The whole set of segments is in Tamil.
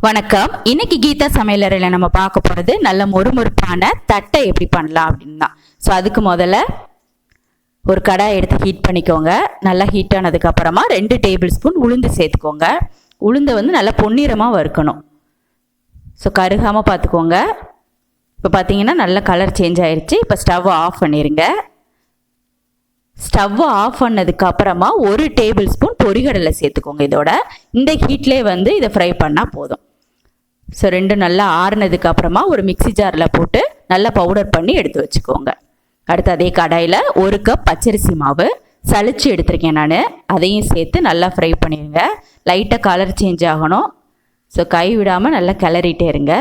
வணக்கம். இன்னைக்கு கீதா சமையலறையில் நம்ம பார்க்க போகிறது நல்ல மொறுமொறுப்பான தட்டை எப்படி பண்ணலாம் அப்படின்னு தான். ஸோ அதுக்கு முதல்ல ஒரு கடாய் எடுத்து ஹீட் பண்ணிக்கோங்க. நல்லா ஹீட் ஆனதுக்கப்புறமா 2 டேபிள் ஸ்பூன் உளுந்து சேர்த்துக்கோங்க. உளுந்தை நல்லா பொன்னிறமாக வறுக்கணும். ஸோ கருகாமல் பார்த்துக்கோங்க. இப்போ பார்த்தீங்கன்னா நல்ல கலர் சேஞ்ச் ஆயிடுச்சு. இப்போ ஸ்டவ்வை ஆஃப் பண்ணிடுங்க. ஸ்டவ்வை ஆஃப் பண்ணதுக்கப்புறமா 1 டேபிள் ஸ்பூன் பொரிகடலை சேர்த்துக்கோங்க. இதோட இந்த ஹீட்லேயே இதை ஃப்ரை பண்ணால் போதும். ஸோ ரெண்டும் நல்லா ஆறுனதுக்கு அப்புறமா ஒரு மிக்சி ஜாரில் போட்டு நல்லா பவுடர் பண்ணி எடுத்து வச்சுக்கோங்க. அடுத்து அதே கடாயில் 1 கப் பச்சரிசி மாவு சளிச்சு எடுத்திருக்கேன் நான். அதையும் சேர்த்து நல்லா ஃப்ரை பண்ணிடுங்க. லைட்டாக கலர் சேஞ்ச் ஆகணும். ஸோ கை விடாமல் நல்லா கிளறிட்டே இருங்க.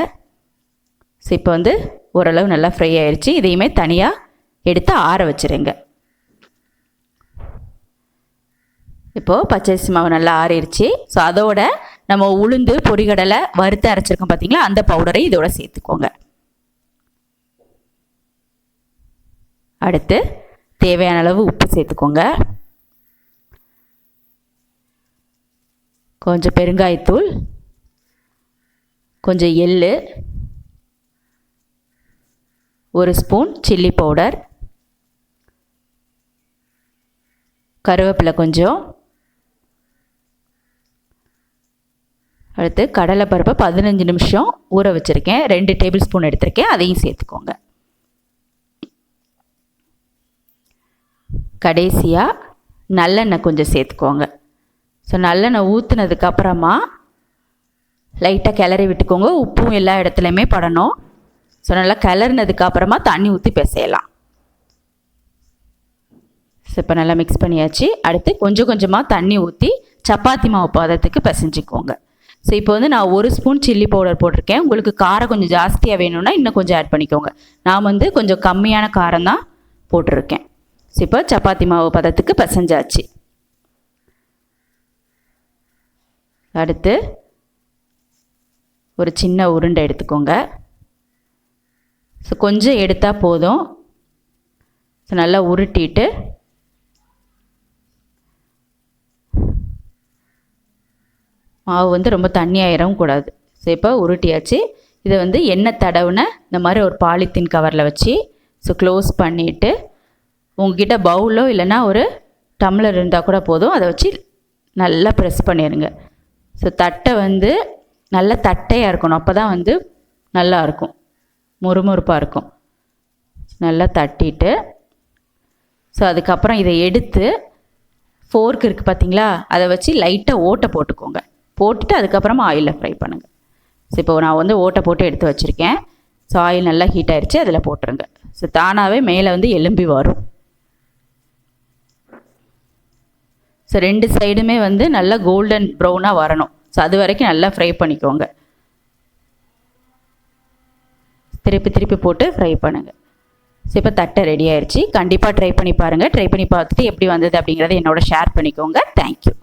ஸோ இப்போ ஓரளவு நல்லா ஃப்ரை ஆயிடுச்சு. இதையுமே தனியாக எடுத்து ஆற வச்சுருங்க. இப்போது பச்சரிசி மாவு நல்லா ஆறிடுச்சு. ஸோ அதோட நம்ம உளுந்து பொரிகடலை வறுத்து அரைச்சிருக்கோம் பார்த்தீங்களா, அந்த பவுடரை இதோட சேர்த்துக்கோங்க. அடுத்து தேவையான அளவு உப்பு சேர்த்துக்கோங்க. கொஞ்சம் பெருங்காயத்தூள், கொஞ்சம் எள்ளு, 1 ஸ்பூன் சில்லி பவுடர், கருவேப்பிலை கொஞ்சம், அடுத்து கடலைப்பருப்பை 15 நிமிஷம் ஊற வச்சுருக்கேன். 2 டேபிள் ஸ்பூன் எடுத்திருக்கேன். அதையும் சேர்த்துக்கோங்க. கடைசியாக நல்லெண்ணெய் கொஞ்சம் சேர்த்துக்கோங்க. ஸோ நல்லெண்ணெய் ஊற்றுனதுக்கப்புறமா லைட்டாக கிளறி விட்டுக்கோங்க. உப்பும் எல்லா இடத்துலையுமே படணும். ஸோ நல்லா கிளறினதுக்கப்புறமா தண்ணி ஊற்றி பிசையலாம். ஸோ இப்போ நல்லா மிக்ஸ் பண்ணியாச்சு. அடுத்து கொஞ்சம் கொஞ்சமாக தண்ணி ஊற்றி சப்பாத்தி மாவு பதத்துக்கு பிசைஞ்சிக்கோங்க. ஸோ இப்போ நான் 1 ஸ்பூன் சில்லி பவுடர் போட்டிருக்கேன். உங்களுக்கு காரம் கொஞ்சம் ஜாஸ்தியாக வேணும்னா இன்னும் கொஞ்சம் ஆட் பண்ணிக்கோங்க. நான் கொஞ்சம் கம்மியான காரம் தான் போட்டிருக்கேன். ஸோ இப்போ சப்பாத்தி மாவு பதத்துக்கு பிசைஞ்சாச்சு. அடுத்து ஒரு சின்ன உருண்டை எடுத்துக்கோங்க. ஸோ கொஞ்சம் எடுத்தால் போதும். ஸோ நல்லா உருட்டிட்டு மாவு ரொம்ப தண்ணியாயிரவும் கூடாது. ஸோ இப்போ உருட்டியாச்சு. இதை எண்ணெய் தடவுன இந்த மாதிரி ஒரு பாலித்தீன் கவரில் வச்சு ஸோ க்ளோஸ் பண்ணிவிட்டு உங்ககிட்ட பவுலோ இல்லைன்னா ஒரு டம்ளர் இருந்தால் கூட போதும், அதை வச்சு நல்லா ப்ரெஸ் பண்ணிடுங்க. ஸோ தட்டை நல்லா தட்டையாக இருக்கணும். அப்போ தான் நல்லாயிருக்கும், முறுமுறுப்பாக இருக்கும். நல்லா தட்டிட்டு ஸோ அதுக்கப்புறம் இதை எடுத்து ஃபோர்க் இருக்குது பார்த்தீங்களா, அதை வச்சு லைட்டாக ஓட்டை போட்டுக்கோங்க. போட்டுட்டு அதுக்கப்புறமா ஆயிலில் ஃப்ரை பண்ணுங்கள். ஸோ இப்போ நான் ஓட்டை போட்டு எடுத்து வச்சுருக்கேன். ஸோ ஆயில் நல்லா ஹீட் ஆகிடுச்சு, அதில் போட்டுருங்க. ஸோ தானாகவே மேலே எலும்பி வரும். ஸோ 2 சைடுமே நல்லா கோல்டன் ப்ரௌனாக வரணும். ஸோ அது வரைக்கும் நல்லா ஃப்ரை பண்ணிக்கோங்க. திருப்பி திருப்பி போட்டு ஃப்ரை பண்ணுங்கள். ஸோ இப்போ தட்டை ரெடி ஆயிடுச்சு. கண்டிப்பாக ட்ரை பண்ணி பாருங்கள். ட்ரை பண்ணி பார்த்துட்டு எப்படி வந்தது அப்படிங்கிறத என்னோட ஷேர் பண்ணிக்கோங்க. தேங்க்யூ.